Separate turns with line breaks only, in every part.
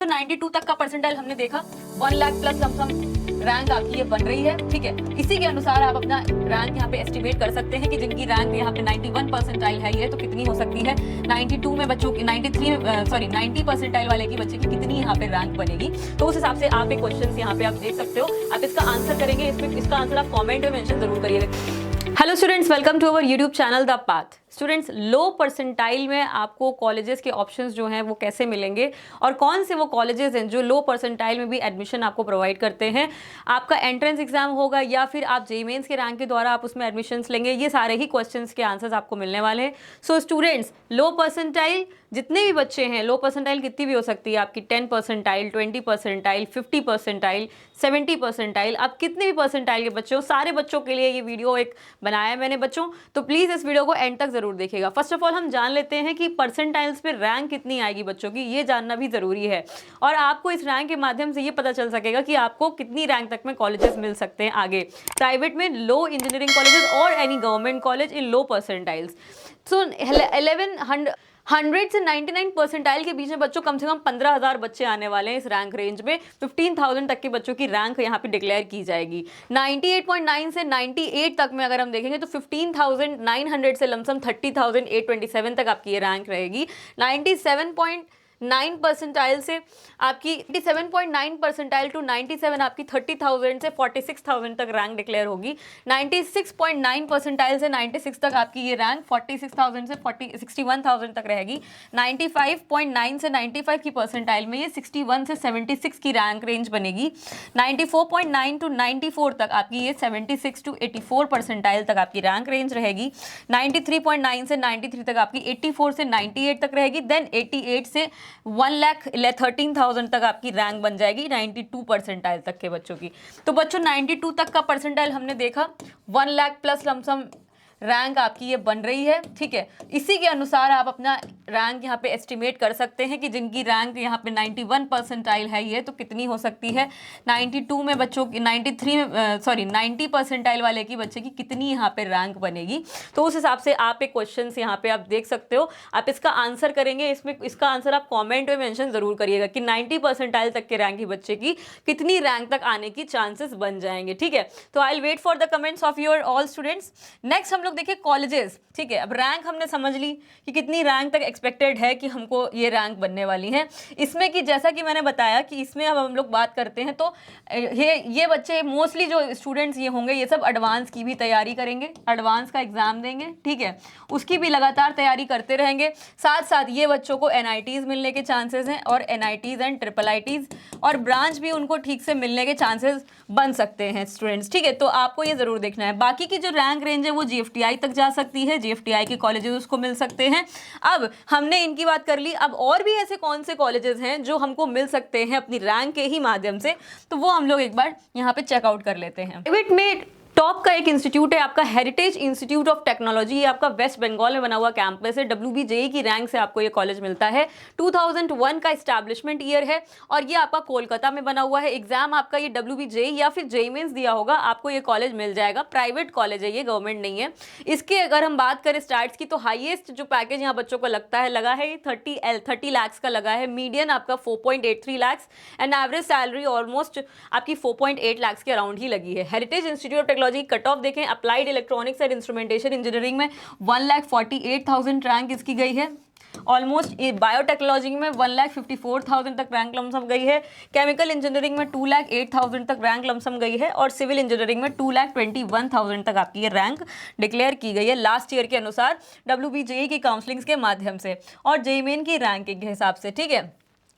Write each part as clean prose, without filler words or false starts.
तो 92 तक का परसेंटाइल हमने देखा, 1 लाख प्लस लमसम रैंक आपकी ये बन रही है, ठीक है। इसी के अनुसार आप अपना रैंक यहाँ पे एस्टिमेट कर सकते हैं कि जिनकी रैंक यहाँ पे 91 परसेंटाइल है ये तो कितनी हो सकती है। 92 में बच्चों की 90 परसेंटाइल वाले की बच्चे की कितनी यहाँ पे रैंक बनेगी। तो उस हिसाब से आप एक क्वेश्चन यहाँ पे आप देख सकते हो, आप इसका आंसर करेंगे, इसका आंसर आप कॉमेंट में मेंशन जरूर करिएगा। Hello students, welcome to our YouTube channel the path. Students, low percentile में आपको कॉलेजेस के ऑप्शंस जो हैं वो कैसे मिलेंगे और कौन से वो कॉलेजेस हैं जो लो परसेंटाइल में भी एडमिशन आपको प्रोवाइड करते हैं। आपका एंट्रेंस एग्जाम होगा या फिर आप जेईई मेंस के रैंक के द्वारा आप उसमें एडमिशन्स लेंगे, ये सारे ही क्वेश्चंस के आंसर्स आपको मिलने वाले हैं। सो स्टूडेंट्स, लो परसेंटाइल जितने भी बच्चे हैं, लो परसेंटाइल कितनी भी हो सकती है आपकी, 10 परसेंटाइल, 20 परसेंटाइल, 50 परसेंटाइल, 70 परसेंटाइल, आप कितने भी परसेंटाइल के बच्चे हो, सारे बच्चों के लिए ये वीडियो एक बनाया है मैंने बच्चों। तो प्लीज़ इस वीडियो को एंड तक जरूर देखिएगा। फर्स्ट ऑफ ऑल हम जान लेते हैं कि परसेंटाइल्स पे रैंक कितनी आएगी बच्चों की, ये जानना भी ज़रूरी है। और आपको इस रैंक के माध्यम से ये पता चल सकेगा कि आपको कितनी रैंक तक में कॉलेजेस मिल सकते हैं आगे, प्राइवेट में, लो इंजीनियरिंग कॉलेजेस और any government college in low percentiles. So 100 से 99 परसेंटाइल के बीच में बच्चों कम से कम 15,000 बच्चे आने वाले हैं इस रैंक रेंज में। 15,000 तक के बच्चों की रैंक यहाँ पे डिक्लेयर की जाएगी। 98.9 से 98 तक में अगर हम देखेंगे तो 15,900 से लमसम 30,827 तक आपकी ये रैंक रहेगी। 97.9 परसेंटाइल से आपकी 87.9 परसेंटाइल टू 97 आपकी 30,000 से 46,000 तक रैंक डिक्लेयर होगी। 96.9 परसेंटाइल से 96 तक आपकी ये रैंक 46,000 से 61,000 तक रहेगी। 95.9 से 95 की परसेंटाइल में ये 61 से 76 की रैंक रेंज बनेगी। 94.9 टू 94 तक आपकी ये 76 टू 84 परसेंटाइल तक आपकी रैंक रेंज रहेगी। 93.9 से 93 तक आपकी 84 से 98 तक रहेगी। देन 88 से 1,13,000 तक आपकी रैंक बन जाएगी 92 परसेंटाइल तक के बच्चों की। तो बच्चों 92 तक का परसेंटाइल हमने देखा, 1 लाख प्लस लमसम रैंक आपकी ये बन रही है, ठीक है। इसी के अनुसार आप अपना रैंक यहाँ पे एस्टिमेट कर सकते हैं कि जिनकी रैंक यहाँ पे 91 परसेंटाइल है ये तो कितनी हो सकती है। 92 में बच्चों की 90 परसेंटाइल वाले की बच्चे की कितनी यहाँ पे रैंक बनेगी। तो उस हिसाब से आप एक क्वेश्चन यहाँ पे आप देख सकते हो, आप इसका आंसर करेंगे, इसका आंसर आप कॉमेंट में मेंशन जरूर करिएगा कि 90 परसेंटाइल तक के रैंक की बच्चे की कितनी रैंक तक आने की चांसेस बन जाएंगे, ठीक है। तो I will wait for the comments of your all students. Next हम देखिए कॉलेजेस, ठीक है। अब रैंक हमने समझ ली कि कितनी रैंक तक एक्सपेक्टेड है कि हमको ये रैंक बनने वाली है। इसमें कि जैसा कि मैंने बताया कि इसमें अब हम लोग बात करते हैं तो ये बच्चे मोस्टली जो स्टूडेंट्स ये होंगे ये सब एडवांस की भी तैयारी करेंगे, एडवांस का एग्जाम देंगे, ठीक है। उसकी भी लगातार तैयारी करते रहेंगे। साथ साथ ये बच्चों को NITs मिलने के चांसेस हैं और NITs एंड IIITs और ब्रांच भी उनको ठीक से मिलने के चांसेस बन सकते हैं स्टूडेंट्स, ठीक है। तो आपको ये जरूर देखना है। बाकी की जो रैंक रेंज है वो GFTI तक जा सकती है, GFTI के कॉलेजेस उसको मिल सकते हैं। अब हमने इनकी बात कर ली, अब और भी ऐसे कौन से कॉलेजेस हैं जो हमको मिल सकते हैं अपनी रैंक के ही माध्यम से, तो वो हम लोग एक बार यहाँ पे चेकआउट कर लेते हैं। प्राइवेट में टॉप का एक इंस्टीट्यूट है आपका हेरिटेज इंस्टीट्यूट ऑफ टेक्नोलॉजी, ये आपका वेस्ट बंगाल में बना हुआ कैंपस है। WBJEE की रैंक से आपको ये कॉलेज मिलता है। 2001 का एस्टैब्लिशमेंट ईयर है और ये आपका कोलकाता में बना हुआ है। एग्जाम आपका ये WBJEE या फिर जेईई मेंस दिया होगा, आपको ये कॉलेज मिल जाएगा। प्राइवेट कॉलेज है ये, गवर्नमेंट नहीं है। इसके अगर हम बात करें स्टार्ट्स की तो हाईएस्ट जो पैकेज यहाँ बच्चों को लगा है 30 लाख का लगा है। मीडियन आपका 4.83 lakh and average salary almost आपकी 4.8 लाख के अराउंड ही लगी है। Heritage Institute of Technology cut off देखें, applied electronics and instrumentation engineering में 1,48,000 रैंक इसकी गई है। ऑलमोस्ट बायोटेक्नोलॉजी में 1,54,000 तक रैंक लमसम गई है। केमिकल इंजीनियरिंग में 2,08,000 तक रैंक लमसम गई है और सिविल इंजीनियरिंग में 2,21,000 तक आपकी ये रैंक डिक्लेयर की गई है लास्ट ईयर के अनुसार WBJEE की काउंसलिंग के माध्यम से और जेईई मेन की रैंकिंग के हिसाब से, ठीक है।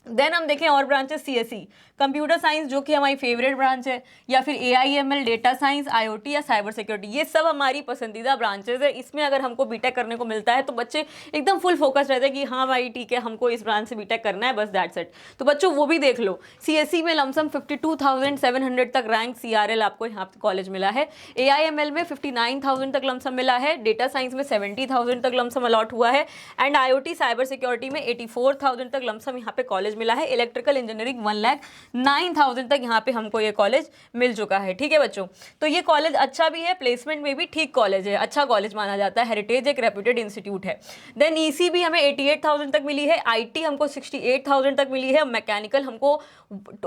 देन हम देखें और ब्रांचेस, CSE कंप्यूटर साइंस जो कि हमारी फेवरेट ब्रांच है, या फिर AIML डेटा साइंस, IoT या साइबर सिक्योरिटी, ये सब हमारी पसंदीदा ब्रांचेस है। इसमें अगर हमको बीटेक करने को मिलता है तो बच्चे एकदम फुल फोकस रहते हैं कि हाँ भाई ठीक है हमको इस ब्रांच से बीटेक करना है, बस दैट्स इट। तो बच्चों वो भी देख लो, CSE में लमसम 52,700 तक रैंक CRL आपको यहाँ पे कॉलेज मिला है। AIML में 59,000 तक लमसम मिला है। डेटा साइंस में 70,000 तक लमसम अलॉट हुआ है एंड IoT साइबर सिक्योरिटी में 84,000 तक लमसम यहाँ पे कॉलेज कॉलेज मिला है। इलेक्ट्रिकल इंजीनियरिंग 1,09,000 तक यहाँ पे हमको ये कॉलेज मिल चुका है। ठीक है बच्चों, तो ये कॉलेज अच्छा भी है, प्लेसमेंट में भी ठीक कॉलेज है, अच्छा कॉलेज माना जाता है, हेरिटेज एक रेप्यूटेड इंस्टीट्यूट है। देन ईसी भी हमें 88,000 तक मिली है, आईटी हमको 68,000 तक मिली है, मैकेनिकल हमको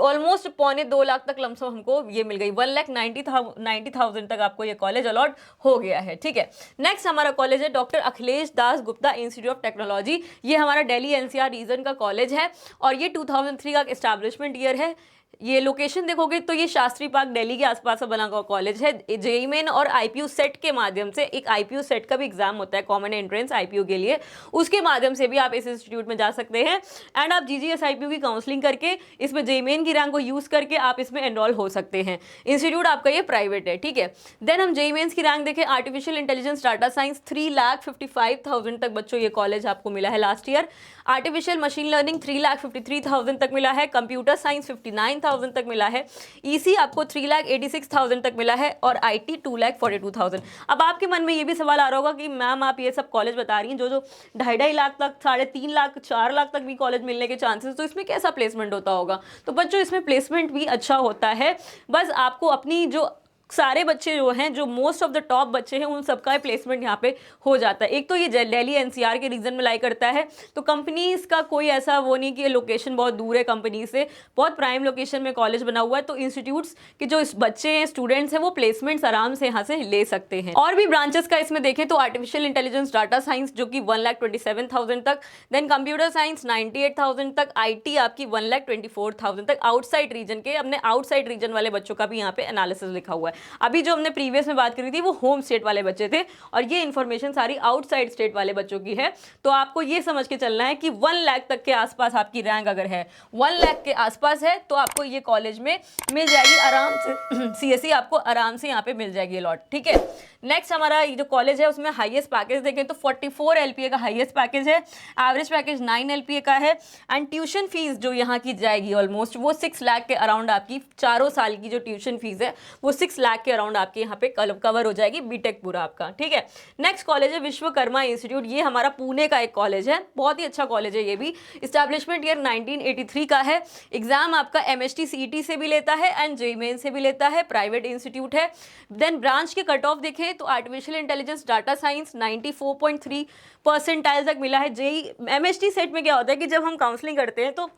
ऑलमोस्ट 1.25 लाख तक लमसम हमको ये मिल गई, 1,90,000 तक आपको ये कॉलेज अलॉट हो गया है। ठीक है, नेक्स्ट हमारा कॉलेज है doctor Akhilesh Das Gupta institute of technology. ये हमारा दिल्ली एनसीआर रीजन का कॉलेज है और ये 2003 का एस्टैब्लिशमेंट ईयर है। ये लोकेशन देखोगे तो ये शास्त्री पार्क दिल्ली के आसपास बना हुआ कॉलेज है। जेईई मेन और आईपीयू सेट के माध्यम से, एक आईपीयू सेट का भी एग्जाम होता है, कॉमन एंट्रेंस आईपीयू के लिए, उसके माध्यम से भी आप इस इंस्टीट्यूट में जा सकते हैं एंड आप जीजीएस आईपीयू की काउंसलिंग करके इसमें जेईई मेन की रैंक को यूज करके आप इसमें एनरोल हो सकते हैं। इंस्टीट्यूट आपका ये प्राइवेट है। ठीक है, देन हम जेईई मेंस की रैंक देखें, आर्टिफिशियल इंटेलिजेंस डाटा साइंस 3,55,000 तक बच्चों ये कॉलेज आपको मिला है last year. Artificial machine learning 3,53,000 तक मिला है, कंप्यूटर साइंस 59,000 तक मिला है, ईसी आपको 3,86,000 तक मिला है और आईटी 2,42,000। अब आपके मन में ये भी सवाल आ रहा होगा कि मैम आप ये सब कॉलेज बता रही हैं जो 2.5 लाख तक, 3.5 लाख, 4 लाख तक भी कॉलेज मिलने के चांसेस, तो इसमें कैसा प्लेसमेंट होता होगा? तो बच्चों इसमें प्लेसमेंट भी अच्छा होता है, बस आपको अपनी जो सारे बच्चे जो हैं, जो मोस्ट ऑफ द टॉप बच्चे हैं, उन सबका प्लेसमेंट यहाँ पे हो जाता है। एक तो ये दिल्ली एनसीआर के रीजन में लाई करता है, तो कंपनीज का कोई ऐसा वो नहीं कि लोकेशन बहुत दूर है कंपनी से, बहुत प्राइम लोकेशन में कॉलेज बना हुआ है, तो इंस्टीट्यूट्स के जो बच्चे हैं, स्टूडेंट्स हैं, वो प्लेसमेंट्स आराम से यहाँ से ले सकते हैं। और भी ब्रांचेस का इसमें देखें तो आर्टिफिशियल इंटेलिजेंस डाटा साइंस जो कि 1,27,000 तक, देन कंप्यूटर साइंस 98,000 तक, आईटी आपकी 1,24,000 तक। आउटसाइड रीजन के, अपने आउटसाइड रीजन वाले बच्चों का भी यहाँ पे एनालिसिस लिखा हुआ है। अभी जो हमने प्रीवियस में बात करी थी वो होम स्टेट वाले बच्चे थे और ये इन्फॉर्मेशन सारी आउटसाइड स्टेट वाले बच्चों की है। तो आपको ये समझ के चलना है कि 1 लाख तक के आसपास आपकी रैंक अगर है, 1 लाख के आसपास है, तो आपको ये कॉलेज में मिल जाएगी आराम से, सीएसई आपको आराम से यहाँ पे मिल जाएगी लॉट। ठीक है, नेक्स्ट हमारा ये जो कॉलेज है उसमें हाईएस्ट पैकेज देखें तो 44 एलपीए का हाईएस्ट पैकेज है, एवरेज पैकेज 9 एलपीए का है एंड ट्यूशन फीस जो यहाँ की जाएगी ऑलमोस्ट वो 6 लाख के अराउंड, आपकी 4 साल की जो ट्यूशन फीस है वो 6 लाख के अराउंड आपके यहाँ पे कवर हो जाएगी, बीटेक पूरा आपका। ठीक है, नेक्स्ट कॉलेज है विश्वकर्मा इंस्टीट्यूट। ये हमारा पुणे का एक कॉलेज है, बहुत ही अच्छा कॉलेज है ये भी। इस्टेब्लिशमेंट ईयर 1983 का है। एग्जाम आपका एमएसटी सीईटी से भी लेता है एंड जेईई मेन से भी लेता है, प्राइवेट इंस्टीट्यूट है। देन ब्रांच के कट ऑफ देखें तो artificial intelligence data science 94.3 percentile तक मिला है। जेईई एमएसटी सेट में क्या होता है कि जब हम काउंसलिंग करते हैं तो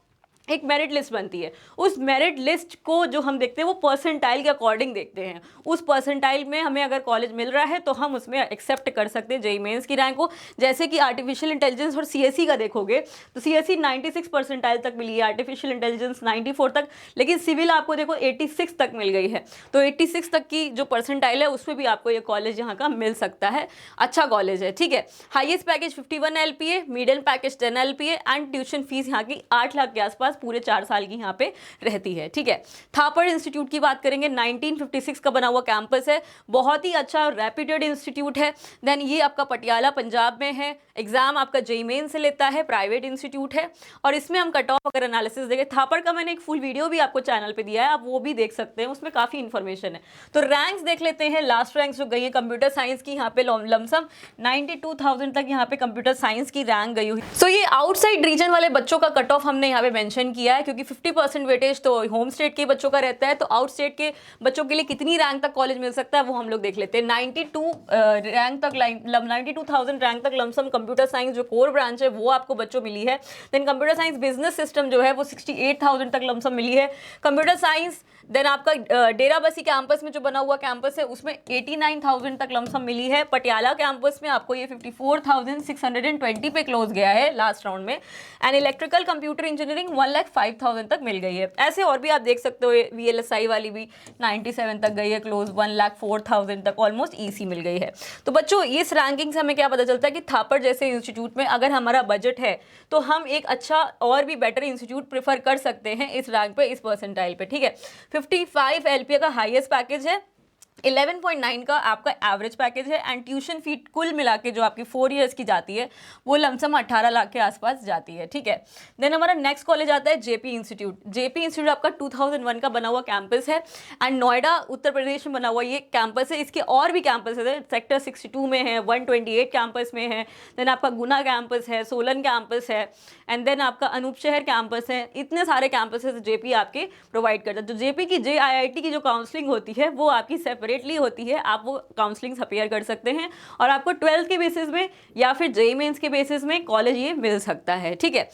एक मेरिट लिस्ट बनती है, उस मेरिट लिस्ट को जो हम देखते हैं वो परसेंटाइल के अकॉर्डिंग देखते हैं। उस परसेंटाइल में हमें अगर कॉलेज मिल रहा है तो हम उसमें एक्सेप्ट कर सकते हैं जेईई मेंस की रैंक को। जैसे कि आर्टिफिशियल इंटेलिजेंस और सीएसई का देखोगे तो सीएसई 96 परसेंटाइल तक मिली है, आर्टिफिशियल इंटेलिजेंस 94 तक, लेकिन सिविल आपको देखो 86 तक मिल गई है। तो 86 तक की जो परसेंटाइल है उसमें भी आपको ये कॉलेज यहाँ का मिल सकता है, अच्छा कॉलेज है। ठीक है, highest package 51 LPA, medium package 10 LPA and tuition fees यहाँ की 8 लाख के आसपास पूरे 4 साल की यहाँ पे रहती है। ठीक है, थापर इंस्टीट्यूट की बात करेंगे, 1956 का बना हुआ कैंपस है, बहुत ही अच्छा रेप्यूटेड इंस्टीट्यूट है। देन ये आपका पटियाला पंजाब में है, एग्जाम आपका जेईई मेन से लेता है, प्राइवेट इंस्टीट्यूट है और इसमें हम कट ऑफ अगर एनालिसिस देखें, थापर का मैंने एक फुल वीडियो भी आपको चैनल पे दिया है, आप वो भी देख सकते हैं, उसमें काफी इंफॉर्मेशन है। तो रैंक्स देख लेते हैं, लास्ट रैंक्स जो गई है कंप्यूटर साइंस की, यहाँ पे लमसम 92,000 तक यहाँ पे कंप्यूटर साइंस की रैंक गई हुई। सो ये आउटसाइड रीजन वाले बच्चों का कट ऑफ हमने यहाँ पे मेंशन किया है, क्योंकि 50% वेटेज तो होम स्टेट के बच्चों का रहता है, तो आउट स्टेट के बच्चों के लिए कितनी रैंक तक कॉलेज मिल सकता है वो हम लोग देख लेते हैं। 92,000 रैंक तक लमसम कंप्यूटर साइंस जो कोर ब्रांच है वो आपको बच्चों मिली है। Then computer science business system जो है वो 68,000 तक लमसम मिली है कंप्यूटर साइंस। देन आपका डेराबस्सी कैंपस में जो बना हुआ कैंपस है उसमें 89,000 तक लमसम मिली है। पटियाला कैंपस में आपको ये 54,620 पे क्लोज गया है लास्ट राउंड में। एंड इलेक्ट्रिकल कंप्यूटर इंजीनियरिंग 1,05,000 तक मिल गई है। ऐसे और भी आप देख सकते हो, VLSI वाली भी 97 तक गई है क्लोज, 1,04,000 तक ऑलमोस्ट ईसी मिल गई है। तो बच्चों इस रैंकिंग से हमें क्या पता चलता है कि थापर जैसे इंस्टीट्यूट में अगर हमारा बजट है तो हम एक अच्छा और भी बेटर इंस्टीट्यूट प्रेफर कर सकते हैं इस रैंक पे, इस परसेंटाइल पे। ठीक है, 55 एलपीए का हाईएस्ट पैकेज है 11.9 का आपका एवरेज पैकेज है एंड ट्यूशन फी कुल मिला के जो आपकी 4 इयर्स की जाती है वो लमसम 18 लाख के आसपास जाती है, ठीक है। देन हमारा नेक्स्ट कॉलेज आता है जेपी इंस्टीट्यूट। जेपी इंस्टीट्यूट आपका 2001 का बना हुआ कैंपस है एंड नोएडा उत्तर प्रदेश में बना हुआ ये कैंपस है। इसके और भी कैंपस है, सेक्टर 62 में है, 128 कैंपस में है, देन आपका गुना कैंपस है, सोलन कैंपस है एंड देन आपका अनूप शहर कैंपस है। इतने सारे कैंपसेस जेपी आपके प्रोवाइड करता है। तो जेपी की JIIT की जो काउंसलिंग होती है वो आपकी सेपरेटली होती है, आप वो काउंसलिंग अपेयर कर सकते हैं और आपको 12th के बेसिस में या फिर JEE मेंस के बेसिस में कॉलेज ये मिल सकता है, ठीक है।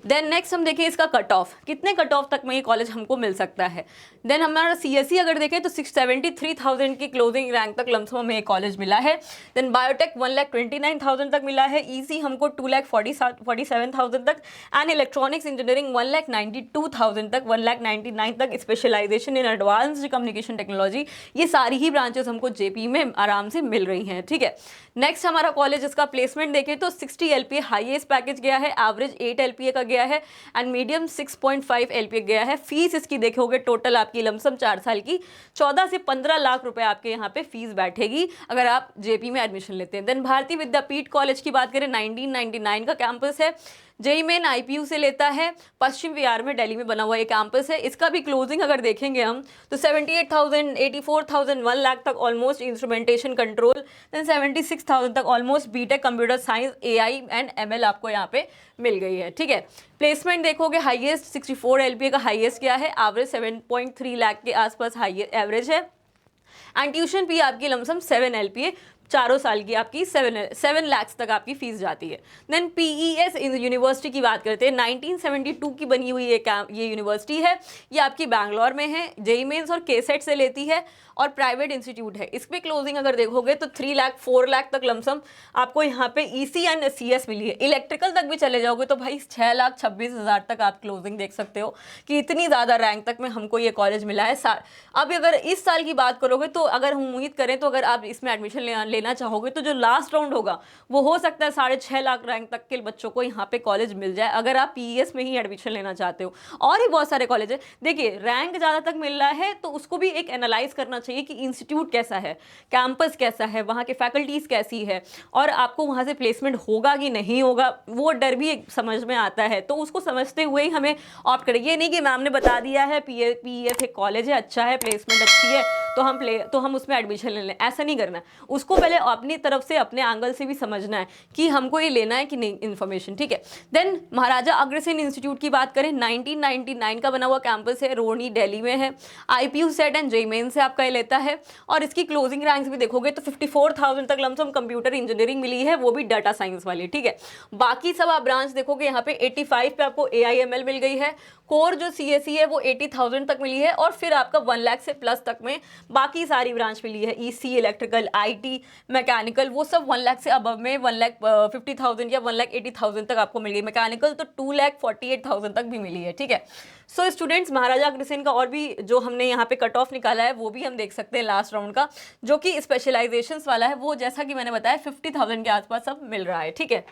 देन नेक्स्ट हम देखें इसका कट ऑफ, कितने कट ऑफ तक में ये कॉलेज हमको मिल सकता है। देन हमारा CSE अगर देखें तो 673,000 की क्लोजिंग रैंक तक लमसम हमें ये कॉलेज मिला है। देन बायोटेक 1,29,000 तक मिला है, EC हमको 2,47,000 तक एंड इलेक्ट्रॉनिक्स इंजीनियरिंग 1,92,000 तक, 1,99,000 तक। Specialization in advanced communication technology, ये सारी ही ब्रांचेस हमको JP में आराम से मिल रही हैं, ठीक है। नेक्स्ट हमारा कॉलेज, इसका प्लेसमेंट देखें तो 60 LPA हाईएस्ट पैकेज गया है, एवरेज 8 LPA का गया है एंड मीडियम 6.5 LPA गया है। फीस इसकी देखोगे टोटल आपकी लमसम 4 साल की 14 से 15 लाख रुपए आपके यहाँ पे फीस बैठेगी अगर आप JP में एडमिशन लेते हैं। देन भारतीय विद्यापीठ कॉलेज की बात करें, 1999 का कैंपस है, JEE मेन IPU से लेता है, पश्चिम विहार में दिल्ली में बना हुआ ये कैंपस है। इसका भी क्लोजिंग अगर देखेंगे हम तो 78,000, 84,000, 1 लाख तक ऑलमोस्ट इंस्ट्रूमेंटेशन कंट्रोल, देन 76,000 तक almost BTech computer science AI and ML आपको यहाँ पे मिल गई है, ठीक है। प्लेसमेंट देखोगे हाईएस्ट 64 LPA का हाईएस्ट क्या है, एवरेज 7.3 लाख के आसपास हाईएस्ट एवरेज है एंड ट्यूशन फी आपकी लमसम 7 LPA, चारों साल की आपकी 7 लाख तक आपकी फीस जाती है। देन PES यूनिवर्सिटी की बात करते हैं, 1972 की बनी हुई ये यूनिवर्सिटी है, ये आपकी बैंगलोर में है, JEE मेंस और KSET से लेती है और प्राइवेट इंस्टीट्यूट है। इस पर क्लोजिंग अगर देखोगे तो 3 लाख 4 लाख तक लमसम आपको यहाँ पे EC एंड CS मिली है। इलेक्ट्रिकल तक भी चले जाओगे तो भाई 6,26,000 तक आप क्लोजिंग देख सकते हो कि इतनी ज़्यादा रैंक तक में हमको ये कॉलेज मिला है। अब अगर इस साल की बात करोगे तो अगर हम उम्मीद करें तो अगर आप इसमें एडमिशन लेना चाहोगे तो जो लास्ट राउंड होगा वो हो सकता है 6.5 लाख रैंक तक के बच्चों को यहाँ पे कॉलेज मिल जाए अगर आप PES में ही एडमिशन लेना चाहते हो। और ही बहुत सारे कॉलेज है। देखिए रैंक ज़्यादा तक मिल रहा है तो उसको भी एक एनालाइज करना चाहिए कि इंस्टीट्यूट कैसा है, कैंपस कैसा है, वहाँ के फैकल्टीज कैसी है और आपको वहाँ से प्लेसमेंट होगा कि नहीं होगा, वो डर भी एक समझ में आता है। तो उसको समझते हुए ही हमें ऑप्ट करें। ये नहीं कि मैम ने बता दिया है PES एक कॉलेज है, अच्छा है, प्लेसमेंट अच्छी है तो हम उसमें एडमिशन ले लें, ऐसा नहीं करना है। उसको पहले अपनी तरफ से अपने एंगल से भी समझना है कि हमको ये लेना है कि नहीं इन्फॉर्मेशन, ठीक है। देन महाराजा अग्रसेन इंस्टीट्यूट की बात करें, 1999 का बना हुआ कैंपस है, रोहिणी दिल्ली में है, IPU set and JEE main से आपका ये लेता है और इसकी क्लोजिंग रैंक्स भी देखोगे तो 54,000 तक लमसम कंप्यूटर इंजीनियरिंग मिली है, वो भी डाटा साइंस वाली, ठीक है। बाकी सब आप ब्रांच देखोगे यहाँ पे 85 पे आपको AIML मिल गई है, कोर जो CSE है वो 80,000 तक मिली है और फिर आपका 1 लाख से प्लस तक में बाकी सारी ब्रांच मिली है, EC, इलेक्ट्रिकल, IT, मैकेनिकल, वो सब 1 लाख से अबव में 1,50,000 या 1,80,000 तक आपको मिल गई। मैकेनिकल तो 2,48,000 तक भी मिली है, ठीक है। सो स्टूडेंट्स महाराजा अग्रसेन का और भी जो हमने यहाँ पे कट ऑफ निकाला है वो भी हम देख सकते हैं लास्ट राउंड का, जो कि स्पेशलाइजेशंस वाला है, वो जैसा कि मैंने बताया 50,000 के आसपास सब मिल रहा है, ठीक है।